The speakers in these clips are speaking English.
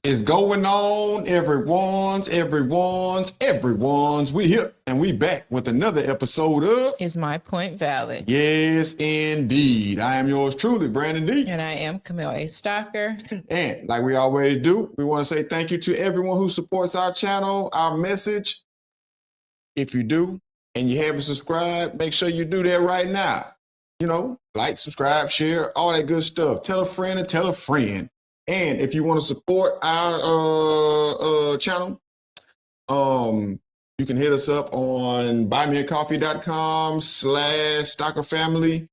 Is going on, everyone's. We here and we back with another episode of Is My Point Valid? Yes, indeed. I am yours truly, Brandon D. And I am Camille A. Stocker. And like we always do, we want to say thank you to everyone who supports our channel, our message. If you do and you haven't subscribed, make sure you do that right now. You know, like, subscribe, share, all that good stuff. Tell a friend and tell a friend. And if you want to support our channel, you can hit us up on buymeacoffee.com/StockerFamily.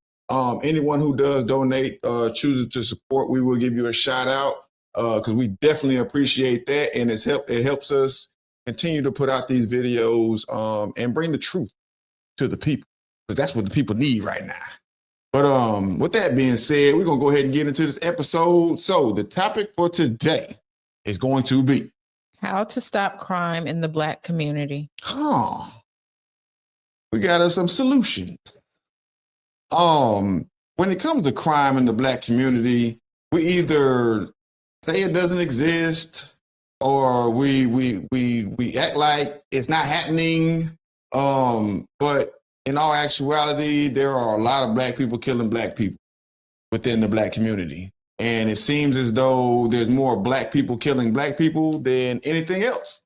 Anyone who does donate, chooses to support, we will give you a shout out because we definitely appreciate that. And it helps us continue to put out these videos and bring the truth to the people, because that's what the people need right now. But with that being said, we're going to go ahead and get into this episode. So the topic for today is going to be how to stop crime in the Black community. We got us some solutions. When it comes to crime in the Black community, we either say it doesn't exist or we act like it's not happening. But in all actuality, there are a lot of Black people killing Black people within the Black community. And it seems as though there's more Black people killing Black people than anything else.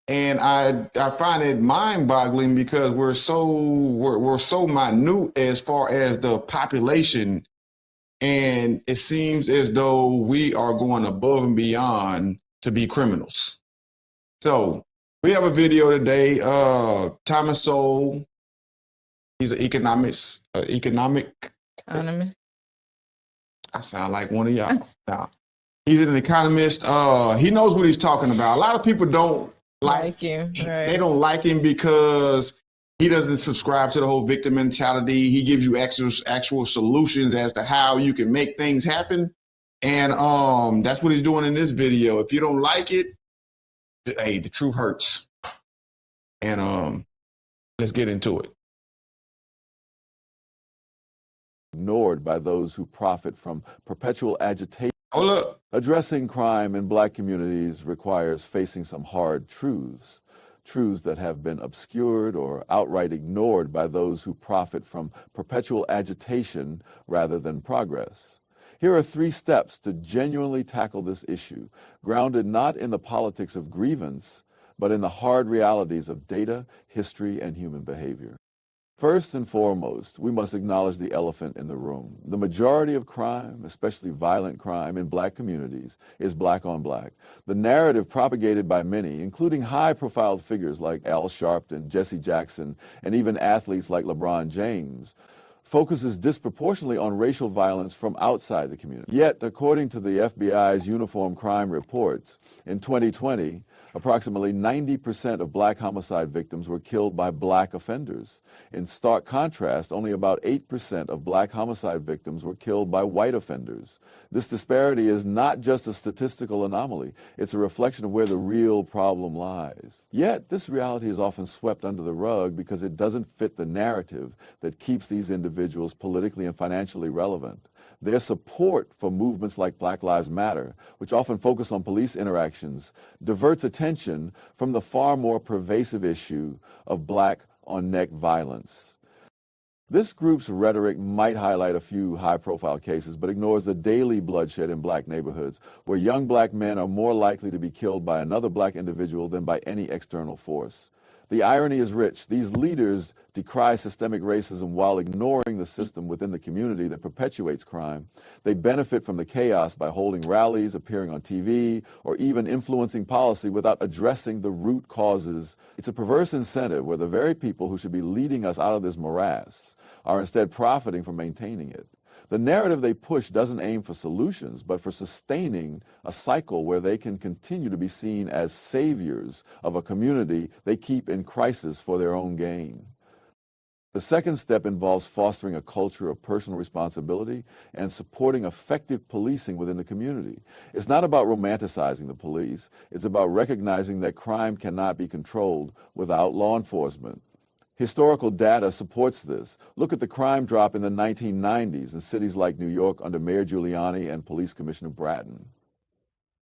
And I find it mind-boggling because we're so minute as far as the population. And it seems as though we are going above and beyond to be criminals. So we have a video today. Thomas Sowell, he's an economist. Economist. I sound like one of y'all. Now, he's an economist. He knows what he's talking about. A lot of people don't like him. Right. They don't like him because he doesn't subscribe to the whole victim mentality. He gives you actual solutions as to how you can make things happen. And that's what he's doing in this video. If you don't like it, hey, the truth hurts. And let's get into it. Ignored by those who profit from perpetual agitation. Hold up. Addressing crime in Black communities requires facing some hard truths that have been obscured or outright ignored by those who profit from perpetual agitation rather than progress. Here are 3 steps to genuinely tackle this issue, grounded not in the politics of grievance, but in the hard realities of data, history, and human behavior. First and foremost, we must acknowledge the elephant in the room. The majority of crime, especially violent crime in Black communities, is Black on Black. The narrative propagated by many, including high-profile figures like Al Sharpton, Jesse Jackson, and even athletes like LeBron James, focuses disproportionately on racial violence from outside the community. Yet, according to the FBI's Uniform Crime Reports, in 2020, approximately 90% of Black homicide victims were killed by Black offenders. In stark contrast, only about 8% of Black homicide victims were killed by white offenders. This disparity is not just a statistical anomaly, it's a reflection of where the real problem lies. Yet, this reality is often swept under the rug because it doesn't fit the narrative that keeps these individuals politically and financially relevant. Their support for movements like Black Lives Matter, which often focus on police interactions, diverts attention from the far more pervasive issue of Black-on-neck violence. This group's rhetoric might highlight a few high-profile cases, but ignores the daily bloodshed in Black neighborhoods, where young Black men are more likely to be killed by another Black individual than by any external force. The irony is rich. These leaders decry systemic racism while ignoring the system within the community that perpetuates crime. They benefit from the chaos by holding rallies, appearing on TV, or even influencing policy without addressing the root causes. It's a perverse incentive where the very people who should be leading us out of this morass are instead profiting from maintaining it. The narrative they push doesn't aim for solutions, but for sustaining a cycle where they can continue to be seen as saviors of a community they keep in crisis for their own gain. The second step involves fostering a culture of personal responsibility and supporting effective policing within the community. It's not about romanticizing the police. It's about recognizing that crime cannot be controlled without law enforcement. Historical data supports this. Look at the crime drop in the 1990s in cities like New York under Mayor Giuliani and Police Commissioner Bratton.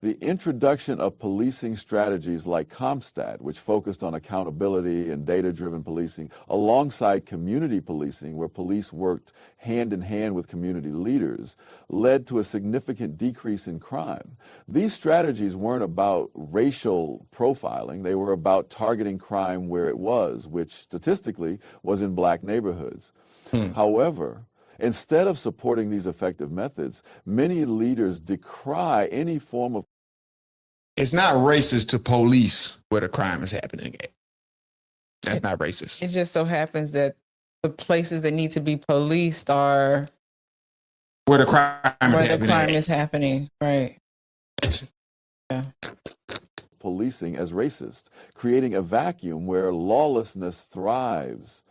The introduction of policing strategies like CompStat, which focused on accountability and data-driven policing, alongside community policing, where police worked hand in hand with community leaders, led to a significant decrease in crime. These strategies weren't about racial profiling. They were about targeting crime where it was, which statistically was in black neighborhoods. However, instead of supporting these effective methods, many leaders decry any form of... It's not racist to police where the crime is happening at. That's not racist. It just so happens that the places that need to be policed are Where the crime is happening. Right. Yeah. Policing as racist, creating a vacuum where lawlessness thrives.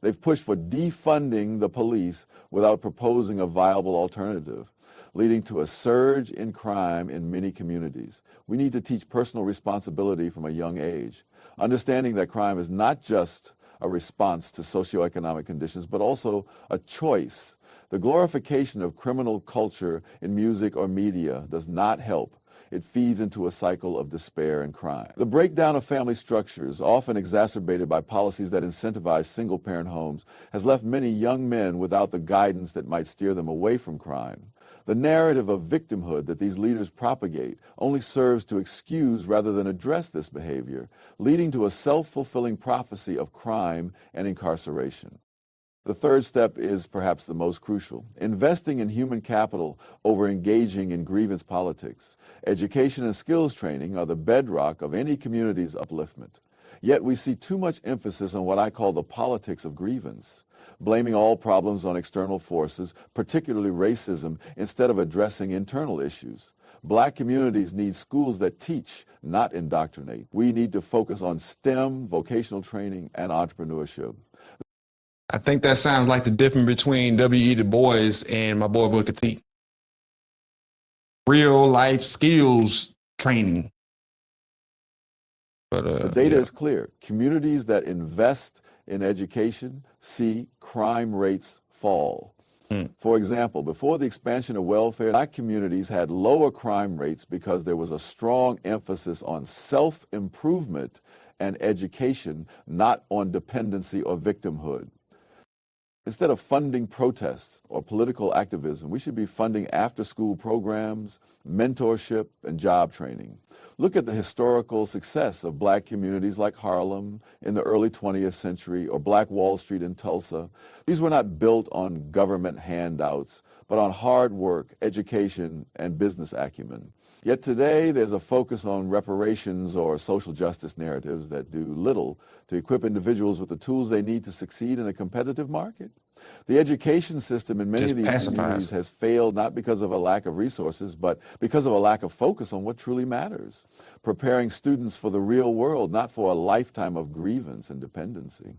They've pushed for defunding the police without proposing a viable alternative, leading to a surge in crime in many communities. We need to teach personal responsibility from a young age, understanding that crime is not just a response to socioeconomic conditions, but also a choice. The glorification of criminal culture in music or media does not help. It feeds into a cycle of despair and crime. The breakdown of family structures, often exacerbated by policies that incentivize single-parent homes, has left many young men without the guidance that might steer them away from crime. The narrative of victimhood that these leaders propagate only serves to excuse rather than address this behavior, leading to a self-fulfilling prophecy of crime and incarceration. The third step is perhaps the most crucial: investing in human capital over engaging in grievance politics. Education and skills training are the bedrock of any community's upliftment. Yet we see too much emphasis on what I call the politics of grievance, blaming all problems on external forces, particularly racism, instead of addressing internal issues. Black communities need schools that teach, not indoctrinate. We need to focus on STEM, vocational training, and entrepreneurship. I think that sounds like the difference between W.E. Du Bois and my boy Booker T. Real life skills training. But, the data is clear. Communities that invest in education see crime rates fall. For example, before the expansion of welfare, Black communities had lower crime rates because there was a strong emphasis on self-improvement and education, not on dependency or victimhood. Instead of funding protests or political activism, we should be funding after-school programs, mentorship, and job training. Look at the historical success of Black communities like Harlem in the early 20th century or Black Wall Street in Tulsa. These were not built on government handouts, but on hard work, education, and business acumen. Yet today, there's a focus on reparations or social justice narratives that do little to equip individuals with the tools they need to succeed in a competitive market. The education system in many of these communities has failed not because of a lack of resources, but because of a lack of focus on what truly matters, preparing students for the real world, not for a lifetime of grievance and dependency.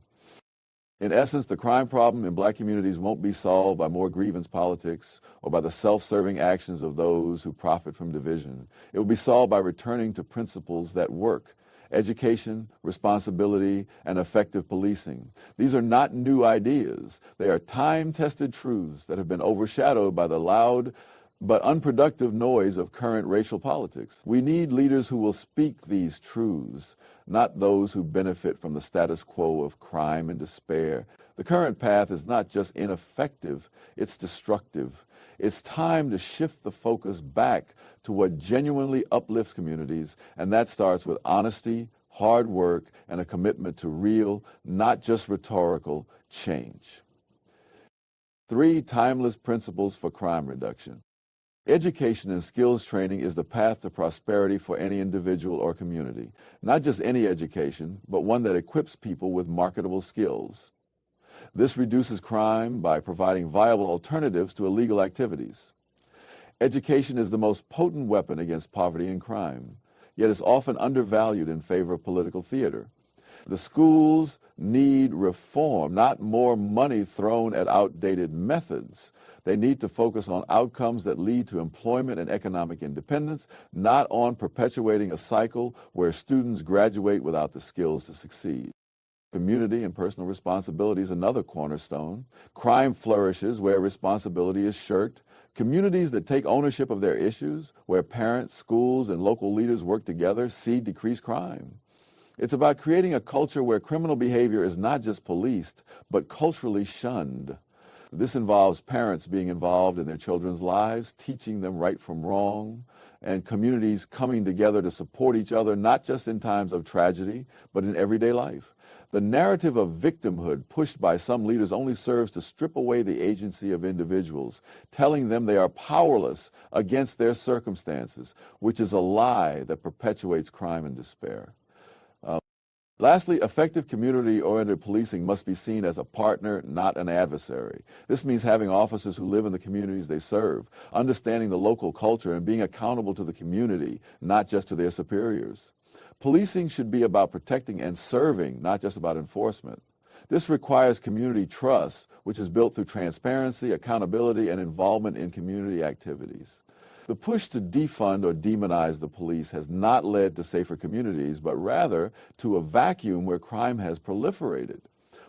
In essence, the crime problem in Black communities won't be solved by more grievance politics or by the self-serving actions of those who profit from division. It will be solved by returning to principles that work: education, responsibility, and effective policing. These are not new ideas. They are time-tested truths that have been overshadowed by the loud but unproductive noise of current racial politics. We need leaders who will speak these truths, not those who benefit from the status quo of crime and despair. The current path is not just ineffective, it's destructive. It's time to shift the focus back to what genuinely uplifts communities, and that starts with honesty, hard work, and a commitment to real, not just rhetorical, change. 3 timeless principles for crime reduction. Education and skills training is the path to prosperity for any individual or community. Not just any education, but one that equips people with marketable skills. This reduces crime by providing viable alternatives to illegal activities. Education is the most potent weapon against poverty and crime, yet is often undervalued in favor of political theater. The schools need reform, not more money thrown at outdated methods. They need to focus on outcomes that lead to employment and economic independence, not on perpetuating a cycle where students graduate without the skills to succeed. Community and personal responsibility is another cornerstone. Crime flourishes where responsibility is shirked. Communities that take ownership of their issues, where parents, schools, and local leaders work together, see decreased crime. It's about creating a culture where criminal behavior is not just policed, but culturally shunned. This involves parents being involved in their children's lives, teaching them right from wrong, and communities coming together to support each other, not just in times of tragedy, but in everyday life. The narrative of victimhood pushed by some leaders only serves to strip away the agency of individuals, telling them they are powerless against their circumstances, which is a lie that perpetuates crime and despair. Lastly, effective community-oriented policing must be seen as a partner, not an adversary. This means having officers who live in the communities they serve, understanding the local culture, and being accountable to the community, not just to their superiors. Policing should be about protecting and serving, not just about enforcement. This requires community trust, which is built through transparency, accountability, and involvement in community activities. The push to defund or demonize the police has not led to safer communities, but rather to a vacuum where crime has proliferated.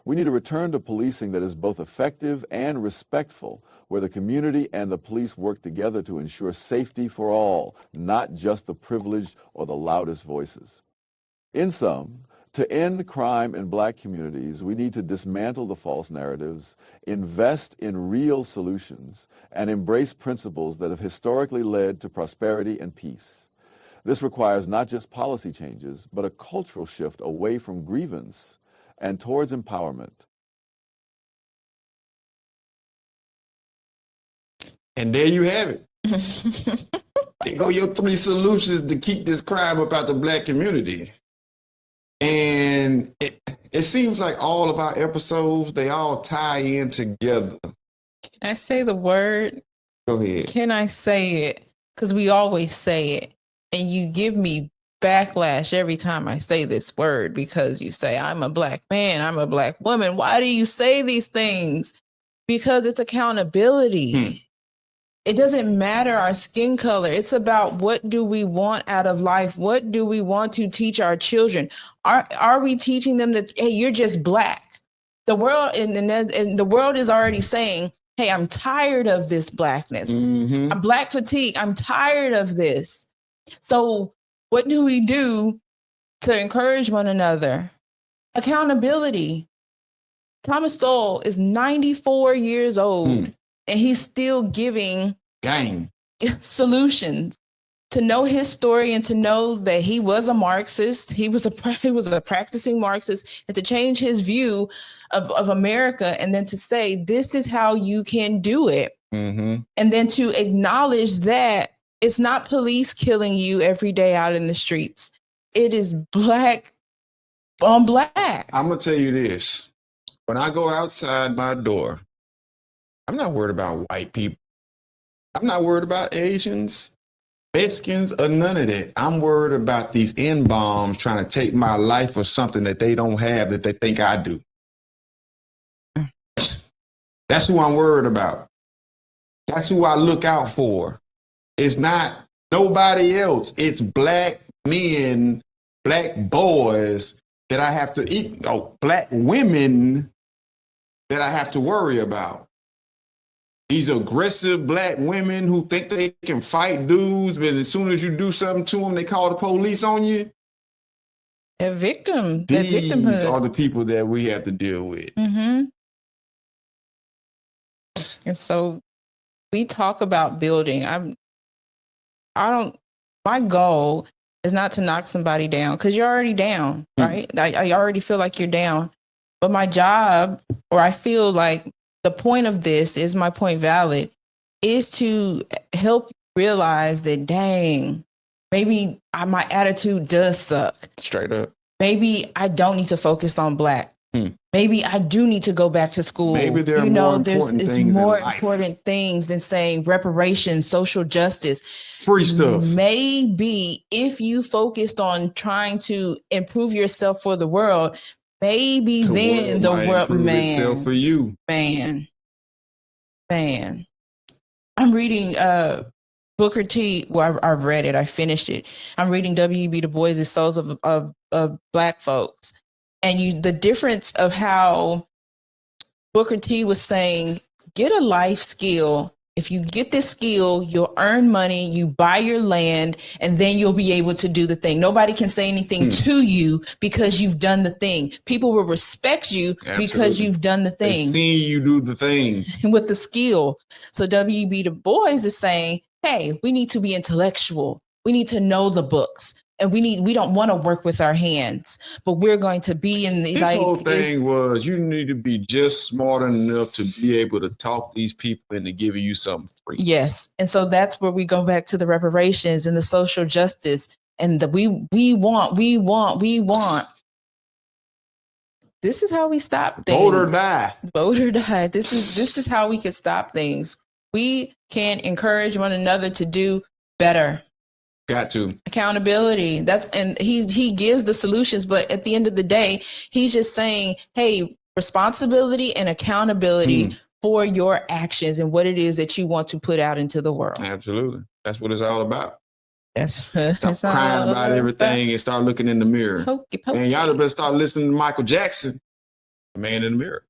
We need a return to policing that is both effective and respectful, where the community and the police work together to ensure safety for all, not just the privileged or the loudest voices. In sum, to end crime in Black communities, we need to dismantle the false narratives, invest in real solutions, and embrace principles that have historically led to prosperity and peace. This requires not just policy changes, but a cultural shift away from grievance and towards empowerment. And there you have it. There go your 3 solutions to keep this crime up out the Black community. And it seems like all of our episodes, they all tie in together. Can I say the word? Go ahead. Can I say it? Because we always say it. And you give me backlash every time I say this word because you say, I'm a Black man, I'm a Black woman. Why do you say these things? Because it's accountability. It doesn't matter our skin color. It's about what do we want out of life? What do we want to teach our children? Are we teaching them that, hey, you're just Black? The world and the world is already saying, hey, I'm tired of this Blackness. I'm Black fatigue. I'm tired of this. So what do we do to encourage one another? Accountability. Thomas Sowell is 94 years old. And he's still giving solutions to know his story and to know that he was a Marxist. He was a practicing Marxist, and to change his view of America, and then to say, this is how you can do it. And then to acknowledge that it's not police killing you every day out in the streets. It is Black on Black. I'm going to tell you this. When I go outside my door, I'm not worried about white people. I'm not worried about Asians, Mexicans, or none of that. I'm worried about these N-bombs trying to take my life for something that they don't have that they think I do. That's who I'm worried about. That's who I look out for. It's not nobody else. It's Black men, Black boys that I have to eat. No, Black women that I have to worry about. These aggressive Black women who think they can fight dudes, but as soon as you do something to them, they call the police on you. A victim. These Victimhood. are the people that we have to deal with. And so we talk about building. My goal is not to knock somebody down because you're already down, right? I already feel like you're down. But my job, or I feel like the point of this is my point valid, is to help you realize that, dang, maybe my attitude does suck. Straight up. Maybe I don't need to focus on Black. Maybe I do need to go back to school. Maybe there are more important things in more life. important things than saying reparations, social justice. Free stuff. Maybe if you focused on trying to improve yourself for the world, maybe then the world, itself for you. Man. I'm reading Booker T. Well, I read it. I finished it. I'm reading W.E.B. Du Bois' Souls of Black Folks. And the difference of how Booker T was saying, get a life skill. If you get this skill, you'll earn money, you buy your land, and then you'll be able to do the thing. Nobody can say anything to you because you've done the thing. People will respect you because you've done the thing. They see you do the thing. With the skill. So W.B. Du Bois is saying, hey, we need to be intellectual. We need to know the books. And we don't want to work with our hands, but we're going to be in the This whole thing was you need to be just smart enough to be able to talk these people into giving you something free. Yes. And so that's where we go back to the reparations and the social justice and the we want. This is how we stop things. Vote or die. Vote or die. This is how we can stop things. We can encourage one another to do better. Got to. Accountability. And he gives the solutions, but at the end of the day, he's just saying, hey, responsibility and accountability for your actions and what it is that you want to put out into the world. Absolutely. That's what it's all about. Stop crying about everything and start looking in the mirror. And y'all better start listening to Michael Jackson, the man in the mirror.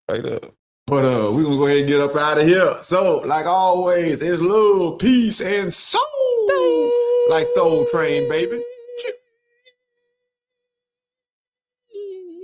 Right up. But we're gonna go ahead and get up out of here. So, like always, it's love, peace, and soul. Like Soul Train, baby.